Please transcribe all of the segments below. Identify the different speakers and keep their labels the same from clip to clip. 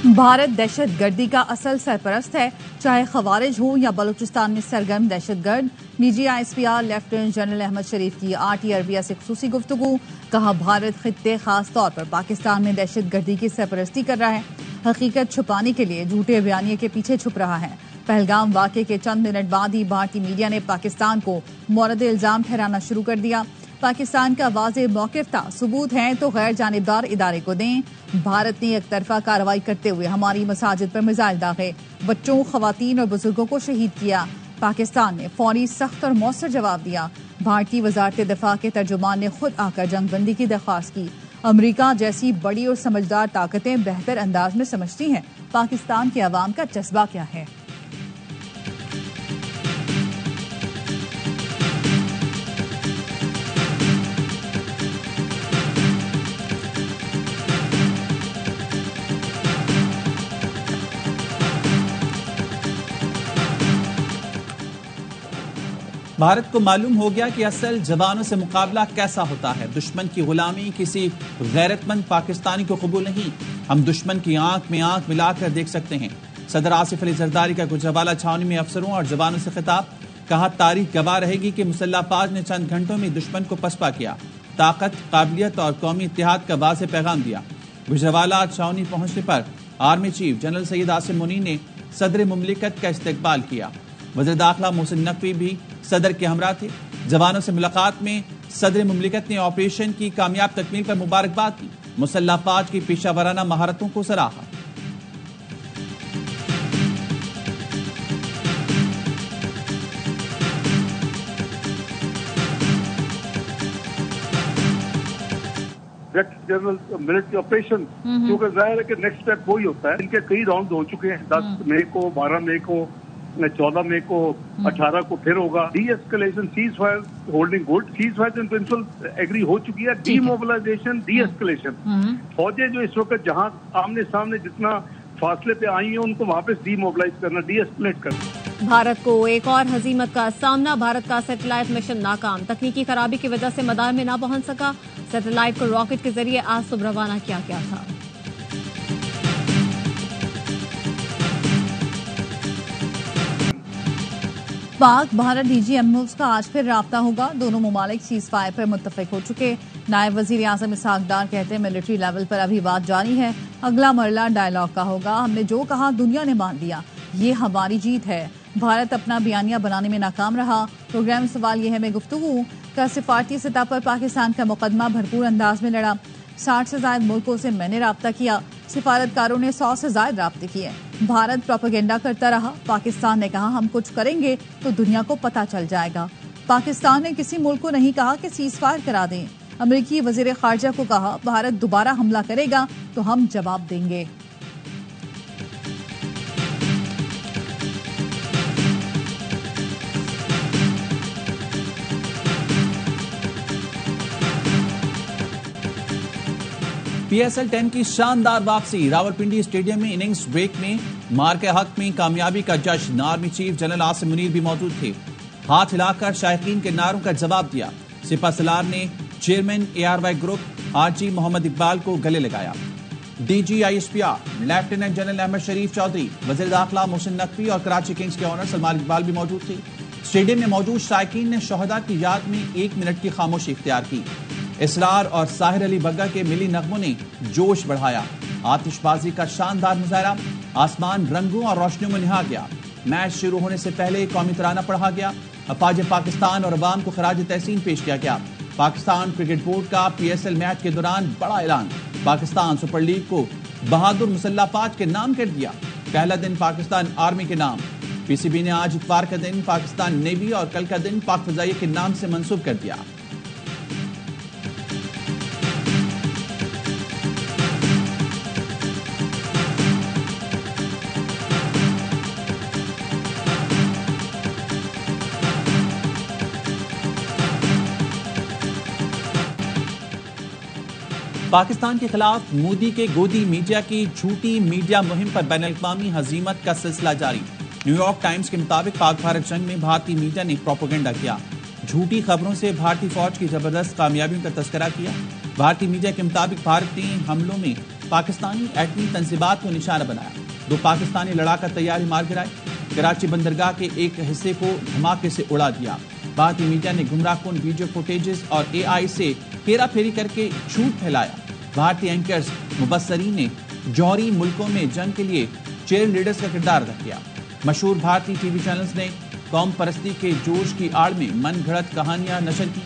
Speaker 1: भारत दहशत गर्दी का असल सरपरस्त है, चाहे खवारिज हो या बलूचिस्तान में सरगर्म दहशत गर्द। निजी ISPR लेफ्टिनेंट जनरल अहमद शरीफ की RT अरबिया से खुसूसी गुफ्तगू। कहा भारत खित्ते खास तौर पर पाकिस्तान में दहशत गर्दी की सरपरस्ती कर रहा है, हकीकत छुपाने के लिए झूठे बयानिए के पीछे छुप रहा है। पहलगाम वाक़े के चंद मिनट बाद ही भारतीय मीडिया ने पाकिस्तान को मोरद इल्जाम ठहराना शुरू कर दिया। पाकिस्तान का वाज़ेह मौक़िफ़ था, सबूत हैं तो गैर जानिबदार इदारे को दें। भारत ने एक तरफा कार्रवाई करते हुए हमारी मसाजिद पर मिसाइल दागे, बच्चों, खवातीन और बुजुर्गों को शहीद किया। पाकिस्तान ने फौरी, सख्त और मौसर जवाब दिया। भारतीय वज़ारत दिफा के तर्जुमान ने खुद आकर जंगबंदी की दरख्वास्त की। अमरीका जैसी बड़ी और समझदार ताकतें बेहतर अंदाज में समझती हैं पाकिस्तान के अवाम का जज्बा क्या है।
Speaker 2: भारत को मालूम हो गया कि असल जवानों से मुकाबला कैसा होता है। दुश्मन की गुलामी किसी गैरतमंद पाकिस्तानी को कबूल नहीं। हम दुश्मन की आंख में आंख मिलाकर देख सकते हैं। सदर आसिफ अली जरदारी का गुजरावाला छावनी में अफसरों और जवानों से खिताब। कहा, तारीख गवाह रहेगी कि मुसल्लह फौज ने चंद घंटों में दुश्मन को पसपा किया, ताकत, काबिलियत और कौमी इत्तेहाद का वाज़ेह पैगाम दिया। गुजरावाला छावनी पहुंचने पर army chief general Syed Asim Munir ने सदर मुमलिकत का इस्तकबाल किया। वज़ीर दाखिला मोहसिन नकवी भी सदर के हमरा थे। जवानों से मुलाकात में सदर मुमलिकत ने ऑपरेशन की कामयाब तकमील पर मुबारकबाद की। मुसल्लह फौज की पेशा वराना महारतों को सराहा।
Speaker 3: जनरल मिलिट्री ऑपरेशन, क्योंकि जाहिर है कि नेक्स्ट स्टेप वही होता है। इनके कई राउंड हो चुके हैं, 10 मई को, 12 मई को, 14 मई को, 18 को फिर होगा। Deescalation, cease fire holding good, cease fire in principle agree हो चुकी है। डीमोबिलाइजेशन, डी एस्केलेशन, फौजें जो इस वक्त जहां आमने सामने जितना फासले पे आई हैं उनको वापस डीमोबिलाइज करना, डी एस्केलेट करना।
Speaker 4: भारत को एक और हजीमत का सामना। भारत का सैटेलाइट मिशन नाकाम, तकनीकी खराबी की वजह से मदार में न पहुंच सका। सैटेलाइट को रॉकेट के जरिए आज सुबह रवाना किया गया था।
Speaker 1: पाक भारत DG MOs का आज फिर राब्ता होगा। दोनों मुमालिक सीज फायर पर मुत्तफिक हो चुके। नायब वजीर आजम इसहाक डार कहते हैं मिलिट्री लेवल पर अभी बात जारी है, अगला मरला डायलॉग का होगा। हमने जो कहा दुनिया ने मान लिया, ये हमारी जीत है। भारत अपना बयानिया बनाने में नाकाम रहा। प्रोग्राम सवाल यह है में गुफ्तगू का सिफारती सतह पर पाकिस्तान का मुकदमा भरपूर अंदाज में लड़ा। 60 से ज्यादा मुल्कों से मैंने राब्ता किया, सिफारतकारों ने 100 से ज्यादा राब्ते किए। भारत प्रोपेगेंडा करता रहा। पाकिस्तान ने कहा हम कुछ करेंगे तो दुनिया को पता चल जाएगा। पाकिस्तान ने किसी मुल्क को नहीं कहा कि सीज फायर करा दें। अमेरिकी वजीर खारजा को कहा भारत दोबारा हमला करेगा तो हम जवाब देंगे।
Speaker 2: PSL 10 की शानदार वापसी। रावलपिंडी स्टेडियम में इनिंग्स ब्रेक में मार के हक में कामयाबी का जश्न। Army chief general Asim Munir भी मौजूद थे। हाथ हिलाकर शायकीन के नारों का जवाब दिया। सिपा सलार ने chairman ARY group RG Mohammad Iqbal को गले लगाया। DG ISPR lieutenant general Ahmed Sharif Chaudhry, वज़ीर दाखिला मोहसिन नकवी और कराची किंग्स के ऑनर सलमान इकबाल भी मौजूद थे। स्टेडियम में मौजूद शायकीन ने शहदा की याद में 1 मिनट की खामोशी इख्तियार की। इसरार और साहिर अली बग्गा के मिली नगमों ने जोश बढ़ाया। आतिशबाजी का शानदार मुजाहरा, आसमान रंगों और रोशनियों में निहा गया। मैच शुरू होने से पहले कौमी तराना पढ़ा गया। अफवाज पाकिस्तान और अवाम को खराज तहसीन पेश किया गया। पाकिस्तान क्रिकेट बोर्ड का PSL मैच के दौरान बड़ा ऐलान, पाकिस्तान सुपर लीग को बहादुर मुसल्लह फौज के नाम कर दिया। पहला दिन पाकिस्तान आर्मी के नाम। PCB ने आज इतवार का दिन पाकिस्तान नेवी और कल का दिन पाक फजाइया के नाम से मंसूब कर दिया। पाकिस्तान के खिलाफ मोदी के गोदी मीडिया की झूठी मीडिया मुहिम पर बैनुल-अक़वामी हजीमत का सिलसिला जारी। न्यूयॉर्क टाइम्स के मुताबिक पाक भारत जंग में भारतीय मीडिया ने प्रोपेगेंडा किया, झूठी खबरों से भारतीय फौज की जबरदस्त कामयाबियों का तस्करा किया। بھارتی میڈیا کے مطابق بھارت نے حملوں میں پاکستانی ایٹمی تنصیبات کو نشانہ بنایا. 2 پاکستانی لڑاکا طیارے مار گرائے. کراچی بندرگاہ کے ایک حصے کو دھماکے سے اڑا دیا. بھارتی میڈیا نے گمراہ کن ویڈیو فوٹیجز اور AI سے ہیرا پھیری کر کے جھوٹ پھیلایا. بھارتی اینکرز مبصرین نے جوہری ملکوں میں جنگ کے لیے چیئر لیڈرز کا کردار ادا کیا. مشہور بھارتی ٹی وی چینلز نے قوم پرستی کے جوش کی آڑ میں من گھڑت کہانیاں نشر کی.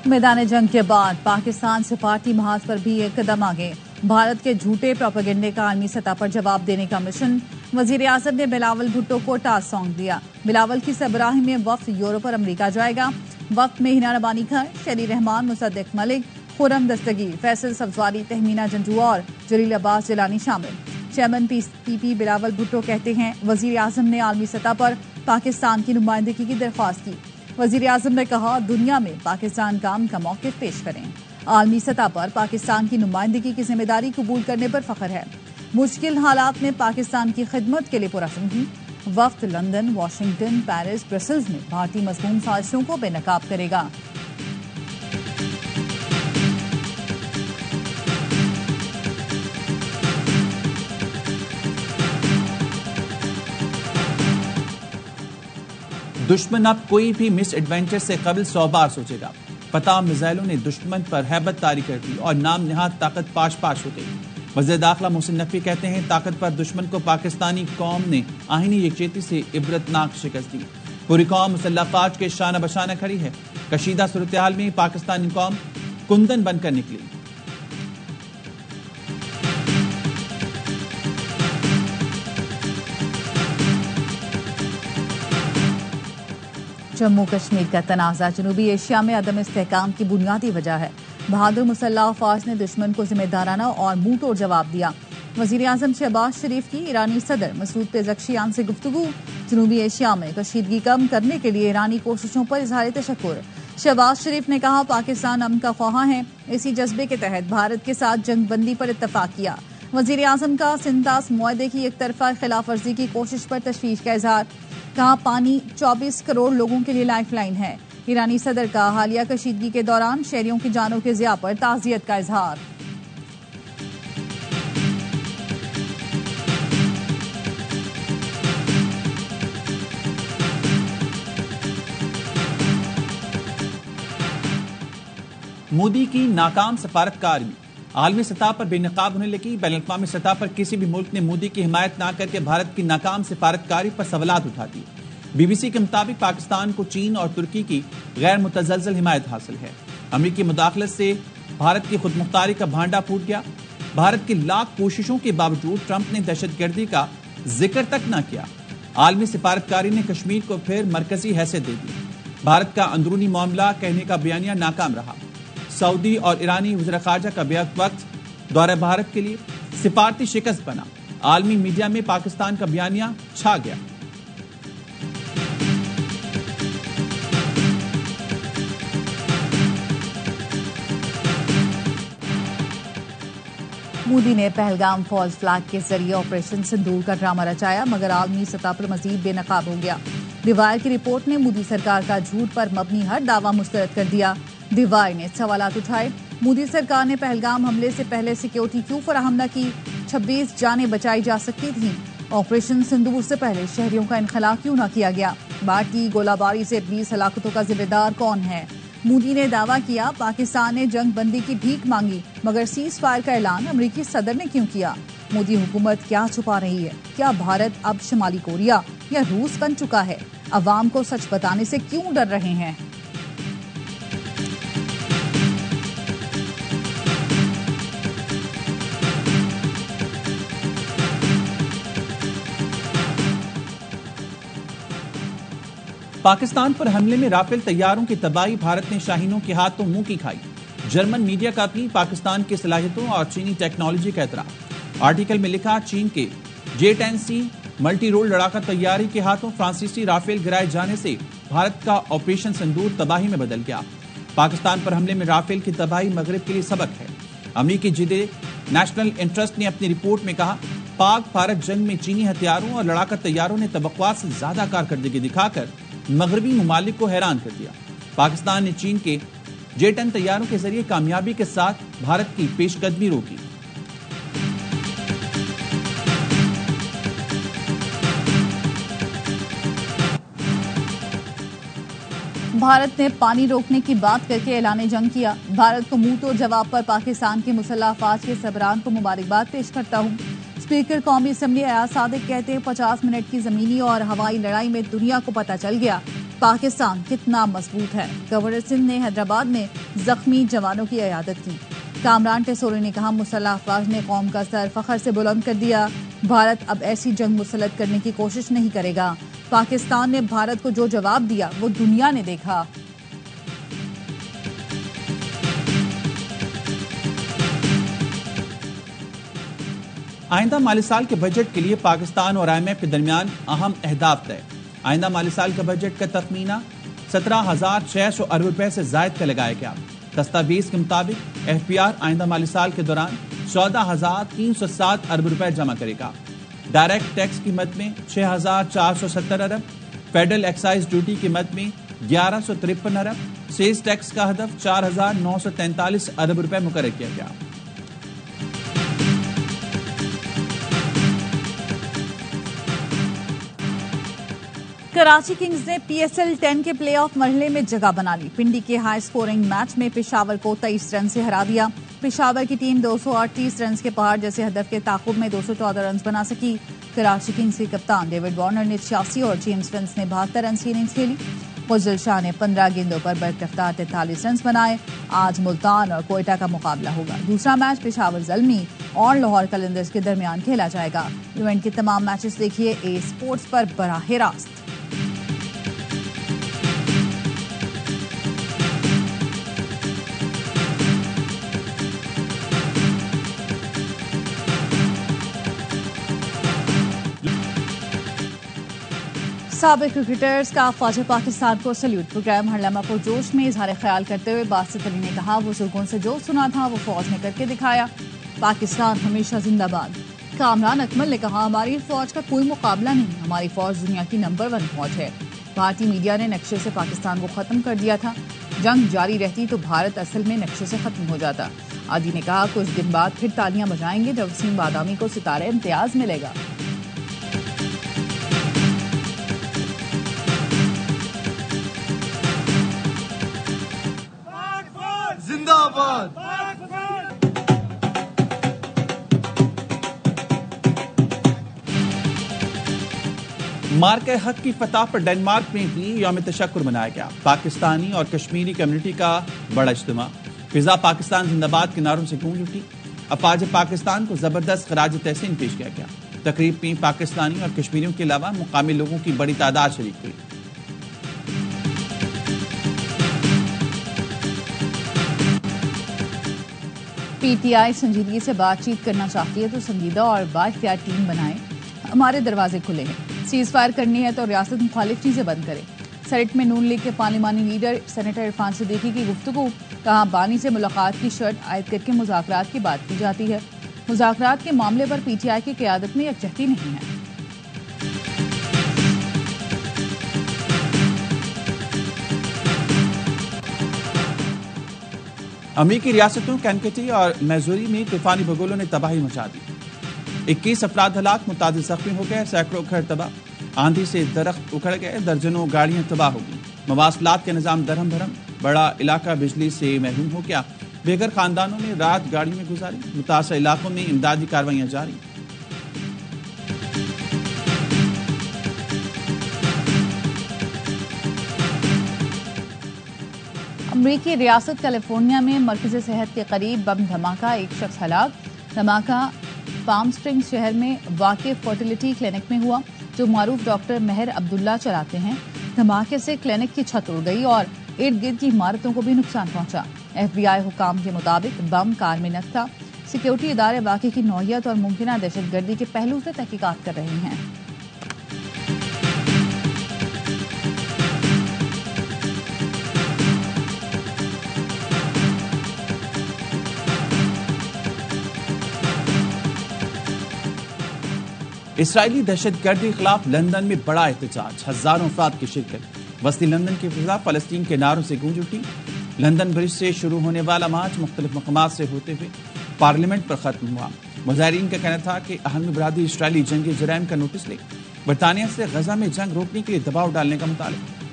Speaker 1: میدان جنگ کے بعد پاکستان سفارتی محاذ پر بھی ایک قدم آگے. بھارت کے جھوٹے پروپیگنڈے کا عالمی سطح پر جواب دینے کا مشن. وزیر اعظم نے بلاول بھٹو کو ٹاسک سونپ دیا. بلاول کی سربراہی میں وفد یورپ اور امریکہ جائے گا. وفد میں ہنا ربانی خان، شری رحمان، مصدق ملک، خرم دستگیر، فیصل سبزواری، تہمینہ جنجو اور جلیل عباس جیلانی شامل. چیئرمین PPP بلاول بھٹو کہتے ہیں وزیر اعظم نے عالمی سطح پر پاکستان کی نمائندگی کی درخواست کی. وزیر اعظم نے کہا دنیا میں پاکستان کا موقف پیش کریں. عالمی سطح پر پاکستان کی نمائندگی کی ذمہ داری قبول کرنے پر فخر ہے. مشکل حالات میں پاکستان کی خدمت کے لیے پرعزم ہوں. وفد لندن، واشنگٹن، پیرس، برسلز میں بھارتی مضمون سازشوں کو بے نقاب کرے گا.
Speaker 2: دشمن اب کوئی بھی مس ایڈوینچر سے قبل 100 بار سوچے گا. فتح میزائلوں نے دشمن پر ہیبت طاری کر دی اور نام نہاد طاقت پاش پاش ہو گئی. وزیر داخلہ محسن نقوی کہتے ہیں طاقت پر دشمن کو پاکستانی قوم نے آئینی یکجہتی سے عبرتناک شکست دی. پوری قوم مسلح افواج کے شانہ بشانہ کھڑی ہے. کشیدہ صورتحال میں پاکستانی قوم کندن بن کر نکلی.
Speaker 1: جموں کشمیر کا تنازع جنوبی ایشیا میں عدم استحکام کی بنیادی وجہ ہے. بہادر مسلح افواج نے دشمن کو ذمہ دارانہ اور منہ توڑ جواب دیا. وزیر اعظم شہباز شریف کی ایرانی صدر مسعود پزشکیان سے گفتگو. جنوبی ایشیا میں کشیدگی کم کرنے کے لیے ایرانی کوششوں پر اظہار تشکر. شہباز شریف نے کہا پاکستان امن کا خواہاں ہے. اسی جذبے کے تحت بھارت کے ساتھ جنگ بندی پر اتفاق کیا. وزیر اعظم کا سنتاس معاہدے کی ایک طرفہ خلاف ورزی کی کوشش پر تشویش کا اظہار. کہا پانی 24 کروڑ لوگوں کے لیے لائف لائن ہے. ایرانی صدر کا حالیہ کشیدگی کے دوران شہریوں کی جانوں کے ضیاع پر تعزیت کا اظہار.
Speaker 2: مودی کی ناکام سفارتکاری عالمی سطح پر بے نقاب ہونے لگی. بین الاقوامی سطح پر کسی بھی ملک نے مودی کی حمایت نہ کر کے بھارت کی ناکام سفارتکاری پر سوالات اٹھا دیے. BBC کے مطابق پاکستان کو چین اور ترکی کی غیر متزلزل حمایت حاصل ہے. امریکی مداخلت سے بھارت کی خود مختاری کا بھانڈا پھوٹ گیا. بھارت کی لاکھ کوششوں کے باوجود ٹرمپ نے دہشت گردی کا ذکر تک نہ کیا. عالمی سفارتکاری نے کشمیر کو پھر مرکزی حیثیت دے دی. بھارت کا اندرونی معاملہ کہنے کا بیانیہ ناکام رہا. سعودی اور ایرانی وزراء خارجہ کا بیک وقت دورہ بھارت کے لیے سفارتی شکست بنا. عالمی میڈیا میں پاکستان کا بیانیہ چھا گیا.
Speaker 1: مودی نے پہلگام فالز فلیگ کے ذریعے آپریشن سندور کا ڈرامہ رچایا مگر عالمی سطح پر مزید بے نقاب ہو گیا. دیوائر کی رپورٹ نے مودی سرکار کا جھوٹ پر مبنی ہر دعویٰ مسترد کر دیا. دیوائر نے سوالات اٹھائے. مودی سرکار نے پہلگام حملے سے پہلے سیکیورٹی کیوں فراہم نہ کی؟ 26 جانیں بچائی جا سکتی تھیں. آپریشن سندور سے پہلے شہریوں کا انخلا کیوں نہ کیا گیا؟ بھارتی گولہ باری سے 20 ہلاکتوں کا ذمہ دار کون ہے؟ مودی نے دعویٰ کیا پاکستان نے جنگ بندی کی بھیک مانگی مگر سیز فائر کا اعلان امریکی صدر نے کیوں کیا؟ مودی حکومت کیا چھپا رہی ہے؟ کیا بھارت اب شمالی کوریا یا روس بن چکا ہے؟ عوام کو سچ بتانے سے کیوں ڈر رہے ہیں؟
Speaker 2: پاکستان پر حملے میں رافیل طیاروں کی تباہی بھارت نے شاہینوں کے ہاتھوں منہ کی کھائی. جرمن میڈیا کا بھی پاکستان کی صلاحیتوں اور چینی ٹیکنالوجی کا اعتراف. آرٹیکل میں لکھا چین کے J-10C ملٹی رول لڑاکا طیارے کے ہاتھوں فرانسیسی رافیل گرائے جانے سے بھارت کا آپریشن سندور تباہی میں بدل گیا. پاکستان پر حملے میں رافیل کی تباہی مغرب کے لیے سبق ہے. امریکی جدے نیشنل انٹرسٹ نے اپنی رپورٹ میں کہا पाक भारत जंग में चीनी हथियारों और लड़ाकर तैयारों ने तवक्कुआत से ज्यादा कारकर्दगी दिखाकर मगरबी ममालिक को हैरान कर दिया। पाकिस्तान ने चीन के J-10 तैयारों के जरिए कामयाबी के साथ भारत की पेशकदमी रोकी।
Speaker 1: भारत ने पानी रोकने की बात करके ऐलान जंग किया। भारत को मुंह तोड़ जवाब पर पाकिस्तान की मुसल्लह अफवाज के सरबराहान को मुबारकबाद पेश करता हूँ। स्पीकर कौमी असम्बली अयाज सादिक कहते हैं 50 मिनट की जमीनी और हवाई लड़ाई में दुनिया को पता चल गया पाकिस्तान कितना मजबूत है। गवर्नर सिंध ने हैदराबाद में जख्मी जवानों की इयादत की। कामरान टेसोरी ने कहा मुसल्लह अफवाज ने कौम का सर फखर से बुलंद कर दिया। भारत अब ऐसी जंग मुसल्लत करने की कोशिश नहीं करेगा। पाकिस्तान ने भारत को जो जवाब दिया वो दुनिया ने देखा।
Speaker 2: आइंदा माली साल के बजट के लिए पाकिस्तान और IMF के दरमियान अहम अहदाफ तय। आइंदा माली साल का बजट का तखमीना 17,600 अरब रुपए से जायद का लगाया गया। दस्तावेज के मुताबिक FPR आइंदा माली साल के दौरान 14,307 अरब रुपए जमा करेगा। डायरेक्ट टैक्स की मद में 6,470 अरब, फेडरल एक्साइज ड्यूटी की मद में 1153 अरब, सेल्स टैक्स का हदफ 4,943 अरब रुपए मुकर्रर किया गया।
Speaker 1: कराची किंग्स ने PSL 10 के प्लेऑफ मरहले में जगह बना ली। पिंडी के हाई स्कोरिंग मैच में पेशावर को 23 रन से हरा दिया। पेशावर की टीम 238 रन के पहाड़ जैसे हदफ के ताकुब में 214 रन बना सकी। कराची किंग्स के कप्तान डेविड वार्नर ने 86 और जेम्स फिंच ने 72 रन की इनिंग्स खेली। फजल शाह ने 15 गेंदों पर बरकफ्तार 43 रन बनाए। आज मुल्तान और कोयटा का मुकाबला होगा। दूसरा मैच पेशावर ज़ल्मी और लाहौर कलंदर्स के दरमियान खेला जाएगा। इवेंट के तमाम मैचेस देखिए ए स्पोर्ट्स पर बराह रास्त। साबिक क्रिकेटर्स का ख्वाजा पाकिस्तान को सल्यूट। प्रोग्राम हर लम्हा को जोश में इजहार ख्याल करते हुए बासित अली ने कहा बुजुर्गों से जो सुना था वो फौज ने करके दिखाया। पाकिस्तान हमेशा जिंदाबाद। कामरान अकमल ने कहा हमारी फौज का कोई मुकाबला नहीं, हमारी फौज दुनिया की नंबर 1 फौज है। भारतीय मीडिया ने नक्शे से पाकिस्तान को खत्म कर दिया था। जंग जारी रहती तो भारत असल में नक्शे से खत्म हो जाता। आदि ने कहा कुछ दिन बाद फिर तालियां बजाएंगे जब वसीम बादामी को सितारे इम्तियाज मिलेगा।
Speaker 5: जिंदाबाद।
Speaker 2: मार्के हक की फतह पर डेनमार्क में भी यौम तशक्कुर मनाया गया। पाकिस्तानी और कश्मीरी कम्युनिटी का बड़ा इज्तिमा। फिजा पाकिस्तान जिंदाबाद के नारों से गूंज उठी। अफवाज पाकिस्तान को जबरदस्त खराज तहसीन पेश किया गया। तकरीब में पाकिस्तानी और कश्मीरियों के अलावा मुकामी लोगों की बड़ी तादाद शरीक हुई।
Speaker 1: PTI संजीदगी से बातचीत करना चाहती है तो संजीदा और बाइख्तियार टीम बनाए। हमारे दरवाजे खुले हैं। सीज फायर करनी है तो रियासत मुखालिफ चीजें बंद करे। सेनेट में नून लीग के पार्लिमानी लीडर सेनेटर इरफान सिद्दीकी की गुफ्तगू। कहा बानी से मुलाकात की शर्त आयद करके मुज़ाकरात की बात की जाती है। मुज़ाकरात के मामले पर PTI की क़यादत में यकजहती नहीं है।
Speaker 2: अमेरिकी रियासतों कैनकटी और मैसूरी में तूफानी भगोलों ने तबाही मचा दी। 21 अफराद हलाक, मुतादिद जख्मी हो गए, सैकड़ों घर तबाह। आंधी से दरख्त उखड़ गए, दर्जनों गाड़ियां तबाह हो गई। मवासलात के निजाम दरहम भरम, बड़ा इलाका बिजली से महरूम हो गया। बेघर खानदानों ने रात गाड़ी में गुजारी। मुतासर इलाकों में इमदादी कार्रवाइयां जारी।
Speaker 1: अमरीकी रियासत कैलिफोर्निया में मरकज़ सेहत के करीब बम धमाका, एक शख्स हलाक। धमाका पाम स्प्रिंग्स शहर में वाक़िफ़ फर्टिलिटी क्लिनिक में हुआ जो मारूफ डॉक्टर मेहर अब्दुल्ला चलाते हैं। धमाके से क्लिनिक की छत उड़ गई और इर्द गिर्द की इमारतों को भी नुकसान पहुंचा। FBI हुकाम के मुताबिक बम कार में नक था। सिक्योरिटी इदारे वाक़े की नौइयत और मुमकिना दहशतगर्दी के पहलू से तहकीकात कर रहे हैं।
Speaker 2: اسرائیلی دہشت گردی کے خلاف لندن میں بڑا احتجاج، ہزاروں افراد کی شرکت، وسطی لندن کی فضا فلسطین کے نعروں سے گونج اٹھی۔ لندن برج سے شروع ہونے والا مارچ مختلف مقامات سے ہوتے ہوئے پارلیمنٹ پر ختم ہوا۔ مظاہرین کا کہنا تھا کہ اہم برادری اسرائیلی جنگی جرائم کا نوٹس لے، برطانیہ سے غزہ میں جنگ روکنے کے لیے دباؤ ڈالنے کا مطالبہ۔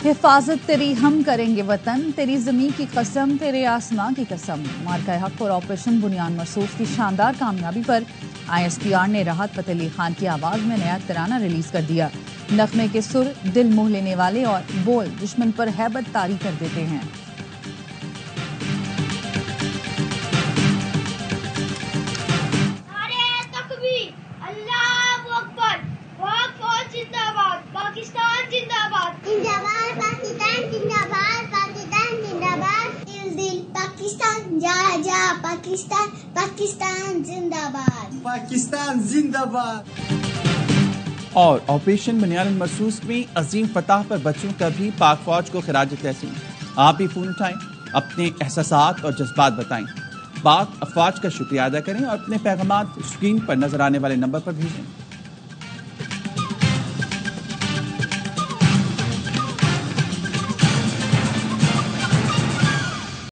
Speaker 1: حفاظت تیری ہم کریں گے وطن، تیری زمین کی قسم، تیرے آسمان کی قسم۔ مارکہ حق اور آپریشن بنیان مرصوص کی شاندار کامیابی پر ISPR نے راحت فتح علی خان کی آواز میں نیا ترانہ ریلیز کر دیا۔ نغمے کے سر دل موہ لینے والے اور بول دشمن پر ہیبت طاری کر دیتے ہیں۔
Speaker 6: پاکستان پاکستان زندہ باد،
Speaker 5: پاکستان زندہ باد۔
Speaker 2: اور آپریشن بنیان مرصوص میں عظیم فتح پر بچوں کا بھی پاک فوج کو خراج تحسین۔ آپ بھی فون اٹھائیں، اپنے احساسات اور جذبات بتائیں، پاک افواج کا شکریہ ادا کریں اور اپنے پیغامات اسکرین پر نظر آنے والے نمبر پر بھیجیں۔